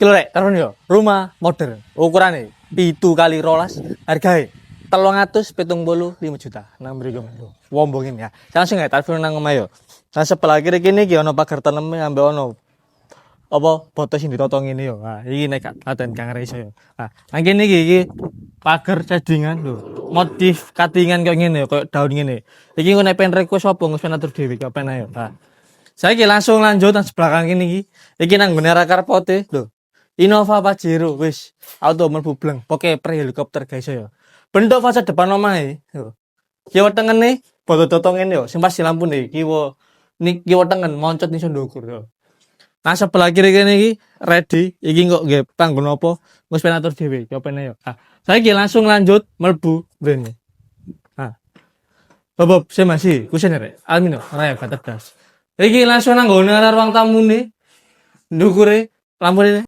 Iki lho rek, terus yo, rumah modern. Ukurane 7x12, hargae 375 juta. Nang mriku lho. Wombongin ya. Langsung ya telepon nang omah yo. Nah sebelah kiri kene iki ono pagar taneme ambek ono apa foto sing ditoto ngene yo. Nah, iki nek katen Kang Reso yo. Nah, nang kene iki pagar cedingan lho. Motif cuttingan koyo ngene yo, koyo daun ngene. Iki engko nek pengen request apa ngus pengen atur dhewe koyo pengen ayo. Nah, saiki langsung lanjut nang sebelah kang kene iki. Iki nang ngene ra karpote lho. Innova Pajero wis auto mlebu bleng. Poke pre helikopter guys yo. Bentuk fase depan omahe lho. Kiwa tengene foto-foto ngene yo. Sing pas lampune kiwa kiwa tengen moncot ning ndukur yo. Nah sebelah kiri kene iki ready, iki kok nggih panggon apa wis penatur dhewe, copene yo. Ah, saiki langsung lanjut mlebu brene. Ah. Bob, saya masih kusen rek. Almino, raya kata das. Iki langsung nang nggon ruang tamune. Ndukure lampune